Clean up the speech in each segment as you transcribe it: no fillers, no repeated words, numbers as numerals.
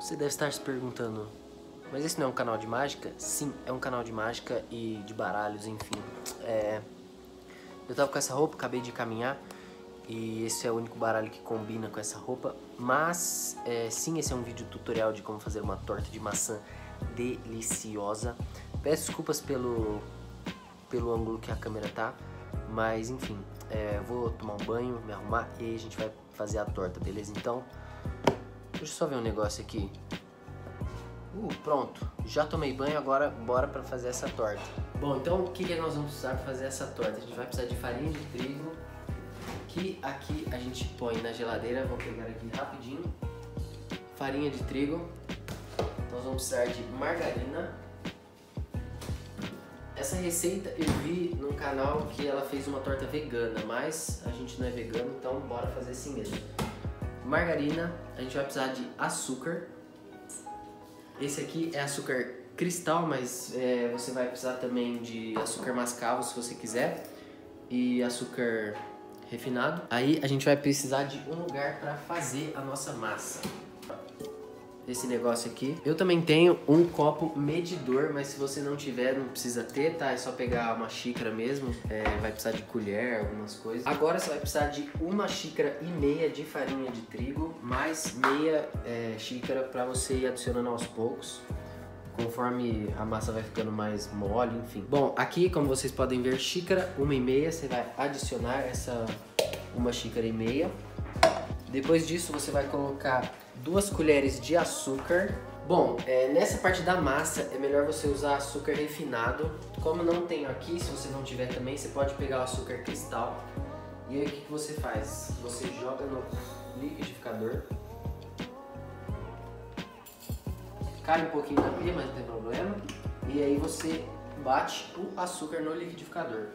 Você deve estar se perguntando, mas esse não é um canal de mágica? Sim, é um canal de mágica e de baralhos, enfim. Eu tava com essa roupa, acabei de caminhar e esse é o único baralho que combina com essa roupa. Mas, sim, esse é um vídeo tutorial de como fazer uma torta de maçã deliciosa. Peço desculpas pelo ângulo que a câmera tá, mas enfim, vou tomar um banho, me arrumar e aí a gente vai fazer a torta, beleza? Então, deixa eu só ver um negócio aqui. Pronto, já tomei banho, agora bora pra fazer essa torta. Bom, então o que nós vamos precisar pra fazer essa torta? A gente vai precisar de farinha de trigo, que aqui a gente põe na geladeira. Vou pegar aqui rapidinho. Farinha de trigo. Nós vamos precisar de margarina. Essa receita eu vi num canal que ela fez uma torta vegana, mas a gente não é vegano, então bora fazer assim mesmo. Margarina, a gente vai precisar de açúcar. Esse aqui é açúcar cristal, mas você vai precisar também de açúcar mascavo se você quiser, e açúcar refinado. Aí a gente vai precisar de um lugar para fazer a nossa massa. Esse negócio aqui. Eu também tenho um copo medidor, mas se você não tiver, não precisa ter, tá? É só pegar uma xícara mesmo. Vai precisar de colher, algumas coisas. Agora você vai precisar de 1,5 xícaras de farinha de trigo, mais meia xícara para você ir adicionando aos poucos, conforme a massa vai ficando mais mole, enfim. Bom, aqui, como vocês podem ver, xícara 1,5, você vai adicionar essa 1,5 xícaras. Depois disso, você vai colocar 2 colheres de açúcar. Bom, nessa parte da massa é melhor você usar açúcar refinado. Como não tenho aqui, se você não tiver também, você pode pegar o açúcar cristal. E aí o que você faz? Você joga no liquidificador. Cai um pouquinho na pia, mas não tem problema. E aí você bate o açúcar no liquidificador.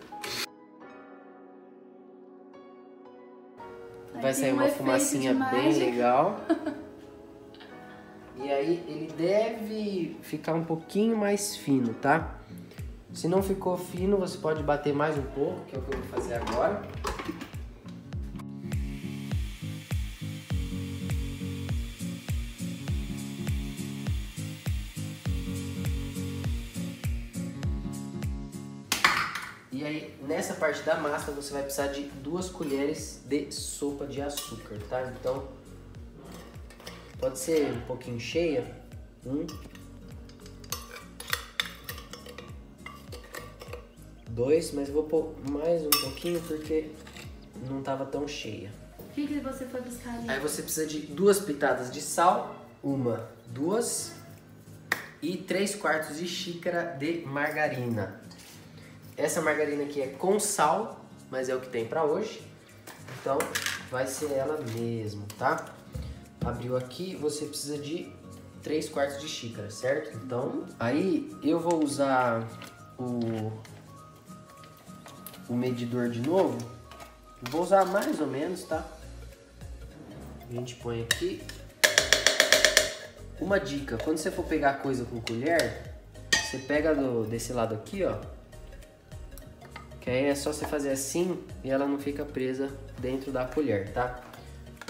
Vai sair uma fumacinha bem legal. E aí ele deve ficar um pouquinho mais fino, tá? Se não ficou fino, você pode bater mais um pouco, que é o que eu vou fazer agora. E aí, nessa parte da massa, você vai precisar de 2 colheres de sopa de açúcar, tá? Então, pode ser um pouquinho cheia. 2, mas eu vou pôr mais um pouquinho porque não tava tão cheia. O que você foi buscar ali? Aí você precisa de 2 pitadas de sal, 1, 2 e 3/4 de xícara de margarina. Essa margarina aqui é com sal, mas é o que tem pra hoje. Então, vai ser ela mesmo, tá? Abriu aqui, você precisa de 3/4 de xícara, certo? Então, aí eu vou usar o medidor de novo. Vou usar mais ou menos, tá? A gente põe aqui. Uma dica, quando você for pegar coisa com colher, você pega desse lado aqui, ó. Que aí é só você fazer assim e ela não fica presa dentro da colher, tá?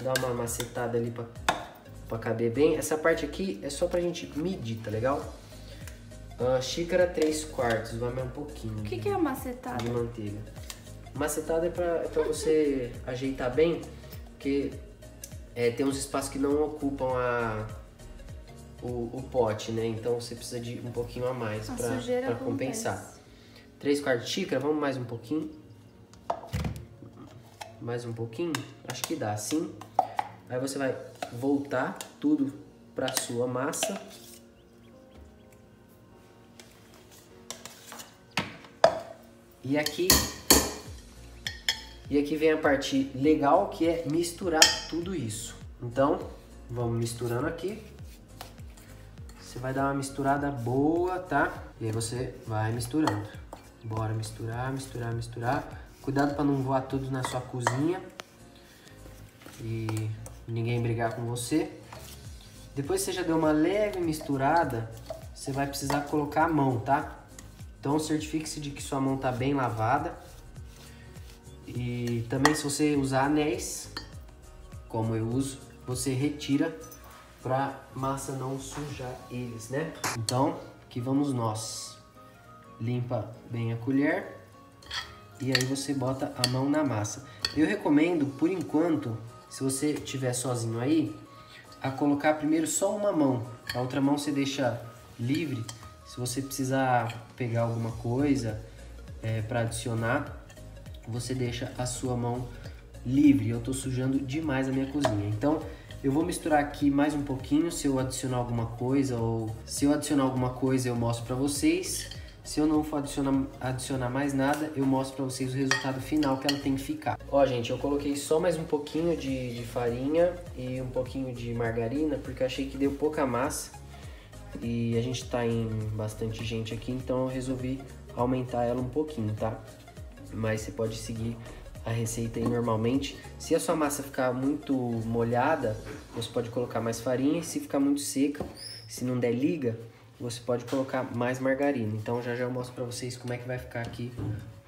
Dá uma macetada ali pra caber bem. Essa parte aqui é só pra gente medir, tá legal? Xícara 3/4, vai mais um pouquinho. O que é a macetada? De manteiga. Macetada é pra você ajeitar bem, porque tem uns espaços que não ocupam o pote, né? Então você precisa de um pouquinho a mais pra compensar. 3/4 de xícara, vamos mais um pouquinho. Mais um pouquinho, acho que dá, sim. Aí você vai voltar tudo pra sua massa. E aqui vem a parte legal, que é misturar tudo isso. Então, vamos misturando aqui. Você vai dar uma misturada boa, tá? E aí você vai misturando. Bora misturar, misturar, misturar. Cuidado para não voar tudo na sua cozinha e ninguém brigar com você. Depois que você já deu uma leve misturada, você vai precisar colocar a mão, tá? Então certifique-se de que sua mão tá bem lavada. E também, se você usar anéis, como eu uso, você retira pra massa não sujar eles, né? Então, aqui vamos nós. Limpa bem a colher e aí você bota a mão na massa. Eu recomendo, por enquanto, se você estiver sozinho aí, a colocar primeiro só uma mão. A outra mão você deixa livre. Se você precisar pegar alguma coisa para adicionar, você deixa a sua mão livre. Eu tô sujando demais a minha cozinha. Então, eu vou misturar aqui mais um pouquinho. Se eu adicionar alguma coisa eu mostro para vocês. Se eu não for adicionar mais nada, eu mostro pra vocês o resultado final que ela tem que ficar. Ó, gente, eu coloquei só mais um pouquinho de farinha e um pouquinho de margarina, porque eu achei que deu pouca massa. E a gente tá em bastante gente aqui, então eu resolvi aumentar ela um pouquinho, tá? Mas você pode seguir a receita aí normalmente. Se a sua massa ficar muito molhada, você pode colocar mais farinha. E se ficar muito seca, se não der liga, você pode colocar mais margarina. Então já eu mostro pra vocês como é que vai ficar aqui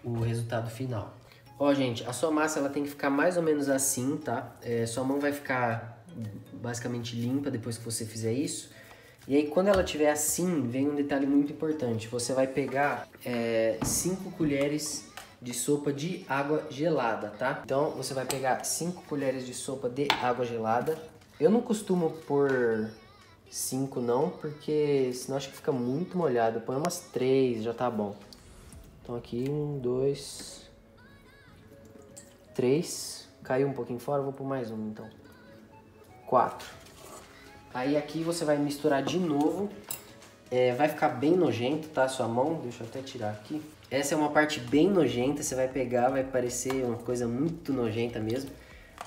o resultado final. Ó, gente, a sua massa ela tem que ficar mais ou menos assim, tá? Sua mão vai ficar basicamente limpa depois que você fizer isso. E aí quando ela tiver assim, vem um detalhe muito importante. Você vai pegar 5 colheres de sopa de água gelada, tá? Então você vai pegar 5 colheres de sopa de água gelada. Eu não costumo pôr 5 não, porque senão acho que fica muito molhado. Põe umas 3, já tá bom. Então aqui 1, 2, 3. Caiu um pouquinho fora, vou pôr mais um então. 4. Aí aqui você vai misturar de novo. Vai ficar bem nojento, tá? Sua mão, deixa eu até tirar aqui. Essa é uma parte bem nojenta, você vai pegar, vai parecer uma coisa muito nojenta mesmo.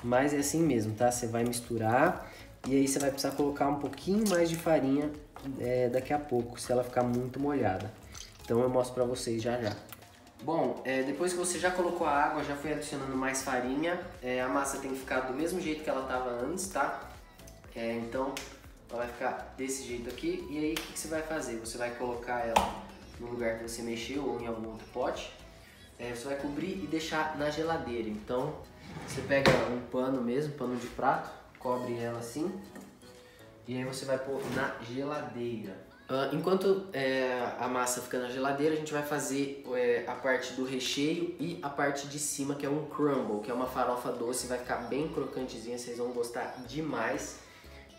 Mas é assim mesmo, tá? Você vai misturar. E aí você vai precisar colocar um pouquinho mais de farinha daqui a pouco, se ela ficar muito molhada. Então eu mostro pra vocês já já. Bom, depois que você já colocou a água, já foi adicionando mais farinha, a massa tem que ficar do mesmo jeito que ela estava antes, tá? Então ela vai ficar desse jeito aqui. E aí o que você vai fazer? Você vai colocar ela no lugar que você mexeu ou em algum outro pote. Você vai cobrir e deixar na geladeira. Então você pega um pano mesmo, pano de prato, cobre ela assim e aí você vai pôr na geladeira. Enquanto a massa fica na geladeira, a gente vai fazer a parte do recheio e a parte de cima, que é um crumble, que é uma farofa doce, vai ficar bem crocantezinha, vocês vão gostar demais.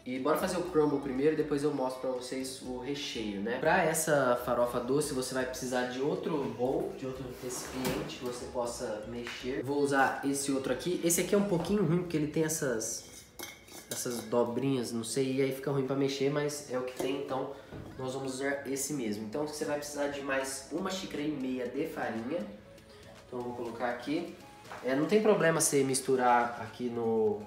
E bora fazer o crumble primeiro, depois eu mostro pra vocês o recheio, né? Pra essa farofa doce, você vai precisar de outro bowl, de outro recipiente que você possa mexer. Vou usar esse outro aqui. Esse aqui é um pouquinho ruim, porque ele tem essas dobrinhas, não sei, e aí fica ruim pra mexer, mas é o que tem, então nós vamos usar esse mesmo. Então você vai precisar de mais 1,5 xícaras de farinha. Então eu vou colocar aqui. Não tem problema você misturar aqui no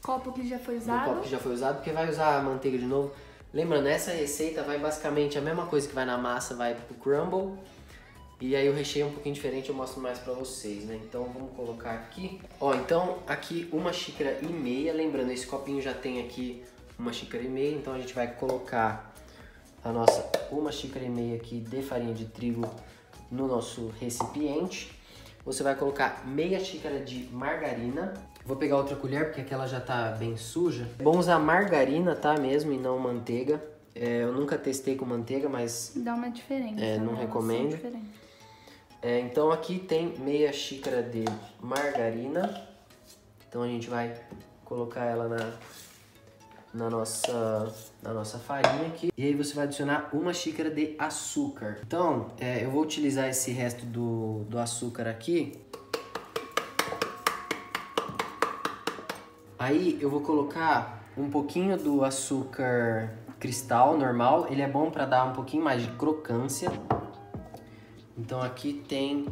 copo que já foi usado. No copo que já foi usado, porque vai usar a manteiga de novo. Lembrando, essa receita vai basicamente a mesma coisa que vai na massa, vai pro crumble. E aí o recheio é um pouquinho diferente, eu mostro mais pra vocês, né? Então vamos colocar aqui. Ó, então aqui 1,5 xícaras. Lembrando, esse copinho já tem aqui 1,5 xícaras. Então a gente vai colocar a nossa 1,5 xícaras aqui de farinha de trigo no nosso recipiente. Você vai colocar meia xícara de margarina. Vou pegar outra colher, porque aquela já tá bem suja. É bom usar margarina, tá? Mesmo, e não manteiga. Eu nunca testei com manteiga, mas dá uma diferença. Não recomendo. Então aqui tem meia xícara de margarina. Então a gente vai colocar ela na nossa farinha aqui. E aí você vai adicionar 1 xícara de açúcar. Então eu vou utilizar esse resto do açúcar aqui. Aí eu vou colocar um pouquinho do açúcar cristal normal. Ele é bom para dar um pouquinho mais de crocância. Então aqui tem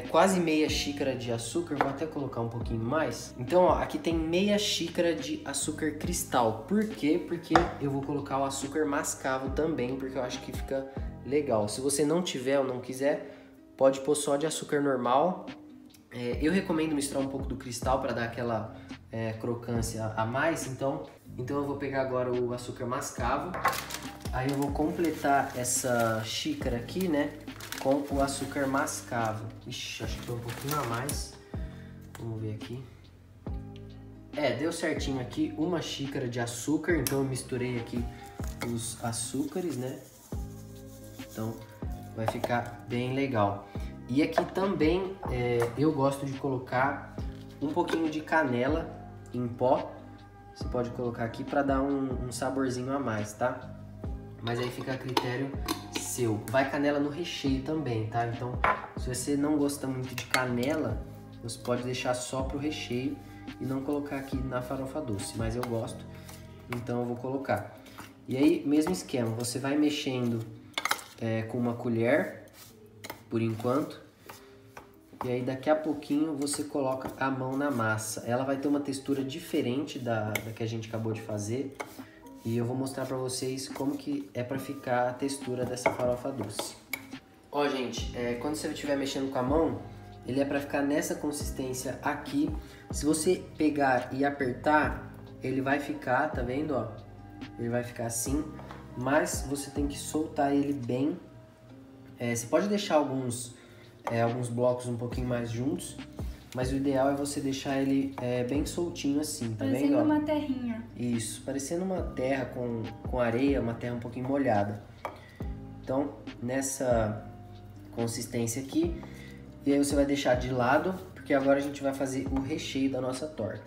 quase meia xícara de açúcar. Vou até colocar um pouquinho mais. Então ó, aqui tem meia xícara de açúcar cristal. Por quê? Porque eu vou colocar o açúcar mascavo também, porque eu acho que fica legal. Se você não tiver ou não quiser, pode pôr só de açúcar normal. Eu recomendo misturar um pouco do cristal para dar aquela crocância a mais. Então eu vou pegar agora o açúcar mascavo. Aí eu vou completar essa xícara aqui, né, com o açúcar mascavo. Ixi, acho que foi um pouquinho a mais. Vamos ver aqui. Deu certinho aqui 1 xícara de açúcar, então eu misturei aqui os açúcares, né? Então vai ficar bem legal. E aqui também eu gosto de colocar um pouquinho de canela em pó. Você pode colocar aqui para dar um saborzinho a mais, tá? Mas aí fica a critério seu. Vai canela no recheio também, tá? Então, se você não gosta muito de canela, você pode deixar só pro recheio e não colocar aqui na farofa doce. Mas eu gosto, então eu vou colocar. E aí, mesmo esquema, você vai mexendo com uma colher, por enquanto. E aí daqui a pouquinho você coloca a mão na massa. Ela vai ter uma textura diferente da que a gente acabou de fazer. E eu vou mostrar pra vocês como que é pra ficar a textura dessa farofa doce. Ó, gente, quando você estiver mexendo com a mão, ele é pra ficar nessa consistência aqui. Se você pegar e apertar, ele vai ficar, tá vendo, ó? Ele vai ficar assim, mas você tem que soltar ele bem. Você pode deixar alguns blocos um pouquinho mais juntos, mas o ideal é você deixar ele bem soltinho assim, tá vendo? Parecendo uma terrinha. Isso, parecendo uma terra com areia, uma terra um pouquinho molhada. Então, nessa consistência aqui, e aí você vai deixar de lado, porque agora a gente vai fazer o recheio da nossa torta.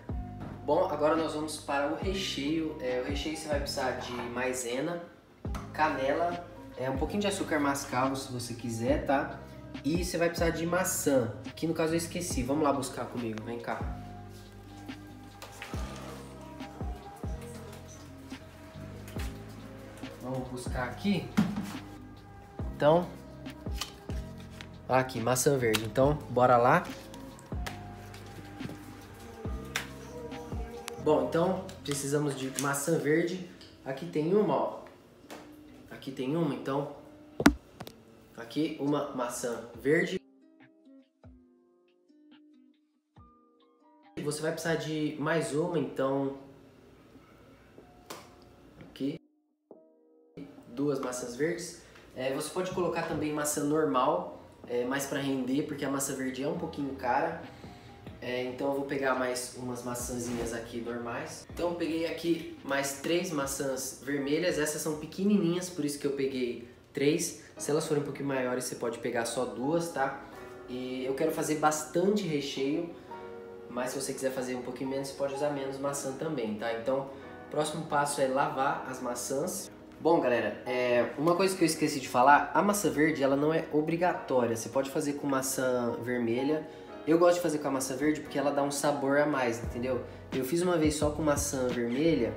Bom, agora nós vamos para o recheio. O recheio você vai precisar de maisena, canela, um pouquinho de açúcar mascavo se você quiser, tá? E você vai precisar de maçã, que no caso eu esqueci. Vamos lá buscar comigo, vem cá. Vamos buscar aqui. Então, aqui, maçã verde. Então, bora lá. Bom, então precisamos de maçã verde. Aqui tem uma, ó. Aqui tem uma, então. Aqui uma maçã verde. Você vai precisar de mais uma, então. Aqui. 2 maçãs verdes. Você pode colocar também maçã normal, mais para render, porque a maçã verde é um pouquinho cara. Então eu vou pegar mais umas maçãzinhas aqui normais. Então eu peguei aqui mais 3 maçãs vermelhas. Essas são pequenininhas, por isso que eu peguei 3. Se elas forem um pouquinho maiores, você pode pegar só 2, tá? E eu quero fazer bastante recheio, mas se você quiser fazer um pouquinho menos, você pode usar menos maçã também, tá? Então, o próximo passo é lavar as maçãs. Bom, galera, uma coisa que eu esqueci de falar, a maçã verde, ela não é obrigatória. Você pode fazer com maçã vermelha. Eu gosto de fazer com a maçã verde porque ela dá um sabor a mais, entendeu? Eu fiz uma vez só com maçã vermelha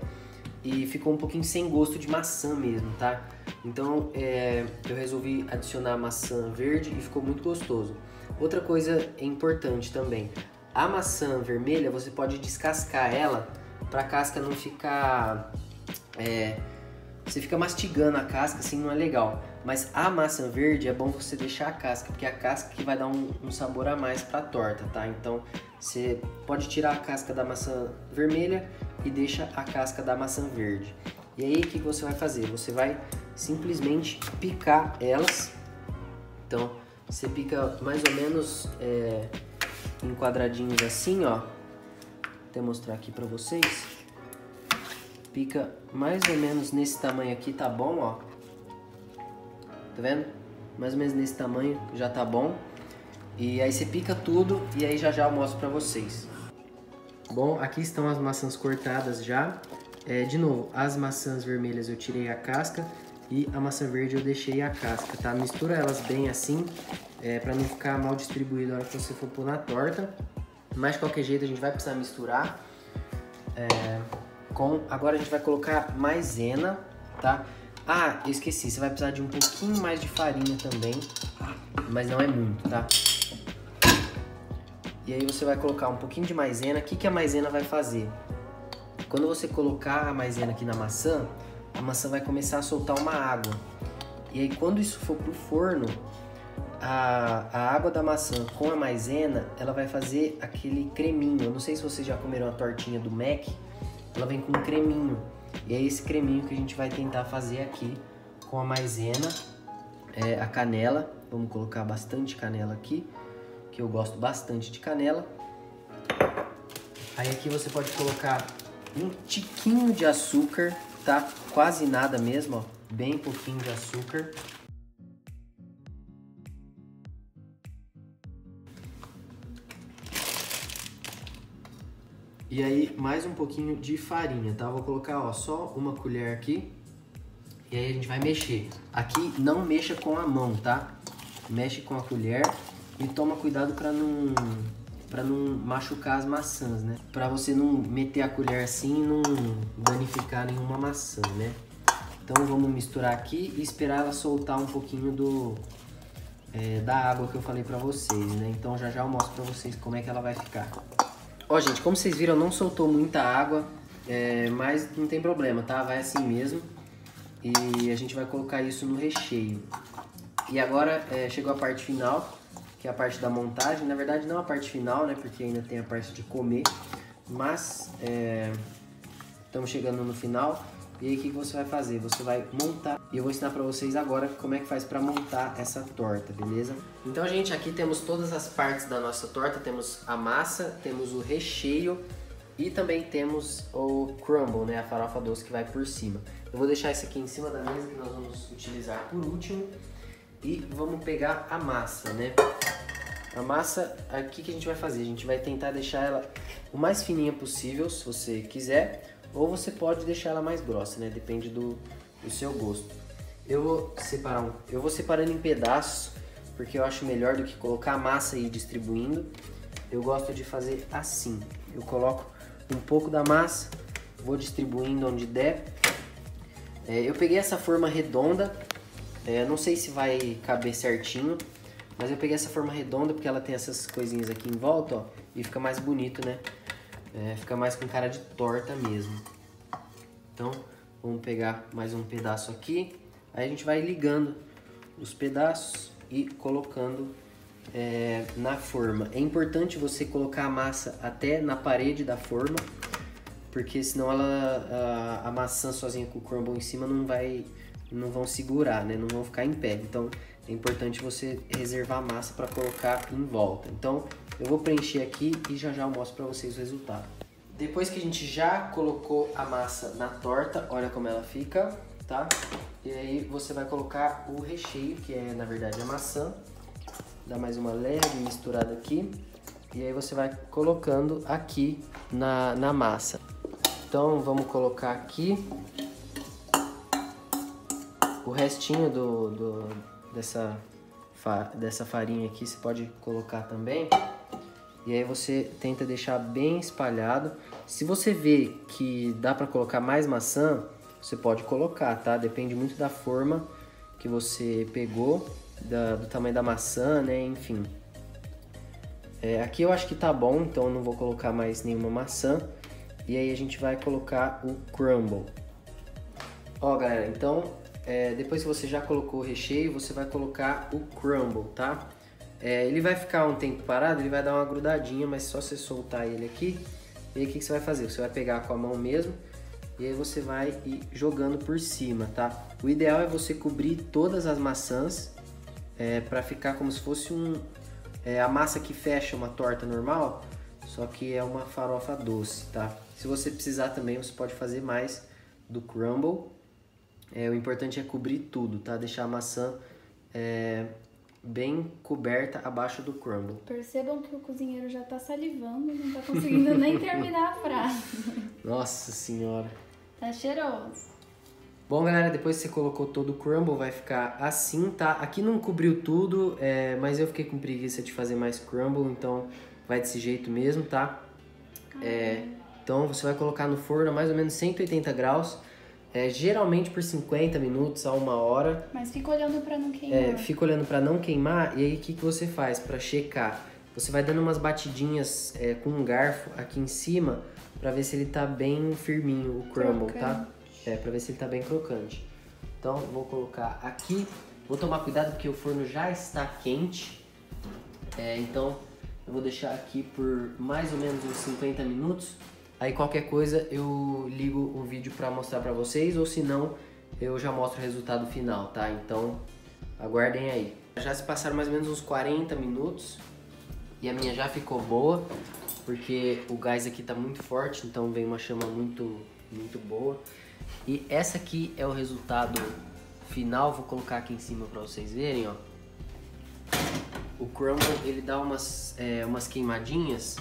e ficou um pouquinho sem gosto de maçã mesmo, tá? Então eu resolvi adicionar maçã verde e ficou muito gostoso. Outra coisa importante também, a maçã vermelha você pode descascar ela para a casca não ficar... você fica mastigando a casca, assim não é legal. Mas a maçã verde é bom você deixar a casca, porque é a casca que vai dar um sabor a mais para a torta, tá? Então você pode tirar a casca da maçã vermelha e deixa a casca da maçã verde. E aí o que você vai fazer? Você vai simplesmente picar elas. Então você pica mais ou menos em quadradinhos assim, ó. Vou até mostrar aqui para vocês. Pica mais ou menos nesse tamanho aqui, tá bom, ó. Tá vendo? Mais ou menos nesse tamanho já tá bom. E aí você pica tudo e aí já eu mostro pra vocês. Bom, aqui estão as maçãs cortadas já. De novo, as maçãs vermelhas eu tirei a casca e a maçã verde eu deixei a casca, tá? Mistura elas bem assim, pra não ficar mal distribuído na hora que você for pôr na torta. Mas de qualquer jeito a gente vai precisar misturar. Agora a gente vai colocar maisena, tá? Ah, eu esqueci, você vai precisar de um pouquinho mais de farinha também, mas não é muito, tá? E aí você vai colocar um pouquinho de maisena. O que a maisena vai fazer? Quando você colocar a maisena aqui na maçã, a maçã vai começar a soltar uma água. E aí quando isso for pro forno, a água da maçã com a maisena, ela vai fazer aquele creminho. Eu não sei se vocês já comeram a tortinha do Mac, ela vem com um creminho. E é esse creminho que a gente vai tentar fazer aqui com a maisena, a canela. Vamos colocar bastante canela aqui, que eu gosto bastante de canela. Aí aqui você pode colocar um tiquinho de açúcar, tá? Quase nada mesmo, ó. Bem pouquinho de açúcar. E aí, mais um pouquinho de farinha, tá? Vou colocar, ó, só uma colher aqui. E aí a gente vai mexer. Aqui não mexa com a mão, tá? Mexe com a colher e toma cuidado para não machucar as maçãs, né? Para você não meter a colher assim e não danificar nenhuma maçã, né? Então vamos misturar aqui e esperar ela soltar um pouquinho da água que eu falei para vocês, né? Então já eu mostro para vocês como é que ela vai ficar. Ó, gente, como vocês viram, não soltou muita água, mas não tem problema, tá? Vai assim mesmo. E a gente vai colocar isso no recheio. E agora chegou a parte final, que é a parte da montagem. Na verdade não a parte final, né? Porque ainda tem a parte de comer. Mas estamos chegando no final. E aí o que você vai fazer? Você vai montar. E eu vou ensinar pra vocês agora como é que faz pra montar essa torta, beleza? Então, gente, aqui temos todas as partes da nossa torta. Temos a massa, temos o recheio e também temos o crumble, né? A farofa doce que vai por cima. Eu vou deixar isso aqui em cima da mesa que nós vamos utilizar por último. E vamos pegar a massa, né? A massa, aqui que a gente vai fazer? A gente vai tentar deixar ela o mais fininha possível, se você quiser. Ou você pode deixar ela mais grossa, né? Depende do seu gosto. Eu vou separando em pedaços, porque eu acho melhor do que colocar a massa e ir distribuindo. Eu gosto de fazer assim. Eu coloco um pouco da massa, vou distribuindo onde der. Eu peguei essa forma redonda, não sei se vai caber certinho, mas eu peguei essa forma redonda porque ela tem essas coisinhas aqui em volta, ó, e fica mais bonito, né? Fica mais com cara de torta mesmo. Então, vamos pegar mais um pedaço aqui. Aí a gente vai ligando os pedaços e colocando na forma. É importante você colocar a massa até na parede da forma, porque senão a maçã sozinha com o crumble em cima não vão segurar, né? Não vão ficar em pé. Então, é importante você reservar a massa para colocar em volta. Então, eu vou preencher aqui e já eu mostro para vocês o resultado. Depois que a gente já colocou a massa na torta, olha como ela fica, tá? E aí você vai colocar o recheio, que é na verdade a maçã. Dá mais uma leve misturada aqui. E aí você vai colocando aqui na massa. Então vamos colocar aqui o restinho dessa farinha aqui, você pode colocar também. E aí você tenta deixar bem espalhado. Se você vê que dá para colocar mais maçã, você pode colocar, tá? Depende muito da forma que você pegou, do tamanho da maçã, né? Enfim. Aqui eu acho que tá bom, então eu não vou colocar mais nenhuma maçã. E aí a gente vai colocar o crumble. Ó, galera, então depois que você já colocou o recheio, você vai colocar o crumble, tá? Ele vai ficar um tempo parado, ele vai dar uma grudadinha, mas só você soltar ele aqui. E aí o que você vai fazer? Você vai pegar com a mão mesmo e aí você vai ir jogando por cima, tá? O ideal é você cobrir todas as maçãs para ficar como se fosse a massa que fecha uma torta normal, só que é uma farofa doce, tá? Se você precisar também, você pode fazer mais do crumble. O importante é cobrir tudo, tá? Deixar a maçã bem coberta abaixo do crumble. Percebam que o cozinheiro já tá salivando, não tá conseguindo nem terminar a frase. Nossa senhora. Tá cheiroso. Bom, galera, depois que você colocou todo o crumble, vai ficar assim, tá? Aqui não cobriu tudo, mas eu fiquei com preguiça de fazer mais crumble, então vai desse jeito mesmo, tá? Então você vai colocar no forno a mais ou menos 180 graus. Geralmente por 50 minutos a 1 hora. Mas fica olhando pra não queimar. Fica olhando pra não queimar. E aí o que você faz pra checar? Você vai dando umas batidinhas com um garfo aqui em cima pra ver se ele tá bem firminho, o crumble, tá? Pra ver se ele tá bem crocante. Então eu vou colocar aqui. Vou tomar cuidado porque o forno já está quente. Então eu vou deixar aqui por mais ou menos uns 50 minutos. Aí qualquer coisa eu ligo o vídeo pra mostrar pra vocês, ou se não, eu já mostro o resultado final, tá? Então, aguardem aí. Já se passaram mais ou menos uns 40 minutos e a minha já ficou boa. porque o gás aqui tá muito forte, então vem uma chama muito boa. E essa aqui é o resultado final, vou colocar aqui em cima pra vocês verem, ó. O crumble, ele dá umas queimadinhas.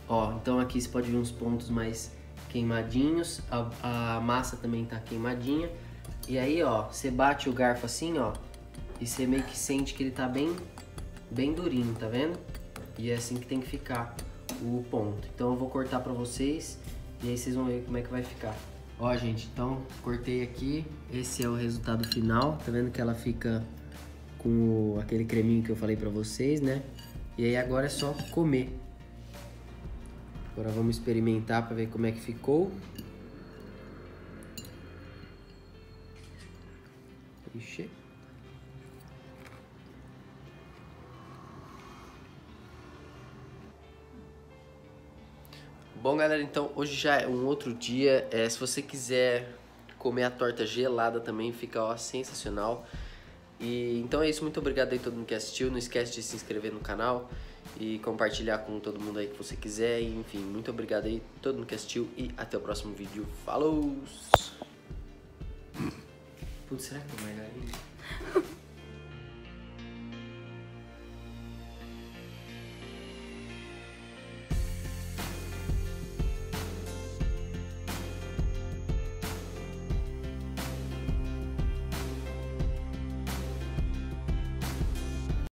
Ó, então aqui você pode ver uns pontos mais queimadinhos, a massa também tá queimadinha. E aí, ó, você bate o garfo assim, ó, e você meio que sente que ele tá bem durinho, tá vendo? E é assim que tem que ficar o ponto. Então eu vou cortar pra vocês e aí vocês vão ver como é que vai ficar. Ó, gente, então cortei aqui, esse é o resultado final, tá vendo que ela fica com aquele creminho que eu falei pra vocês, né? E aí agora é só comer. Agora vamos experimentar pra ver como é que ficou. Ixi. Bom, galera, então hoje já é um outro dia. Se você quiser comer a torta gelada também, fica ó, sensacional. E então é isso, muito obrigado aí a todo mundo que assistiu. Não esquece de se inscrever no canal e compartilhar com todo mundo aí que você quiser. E, enfim, muito obrigado aí a todo mundo que assistiu e até o próximo vídeo. Falou! Putz, será que é margarina?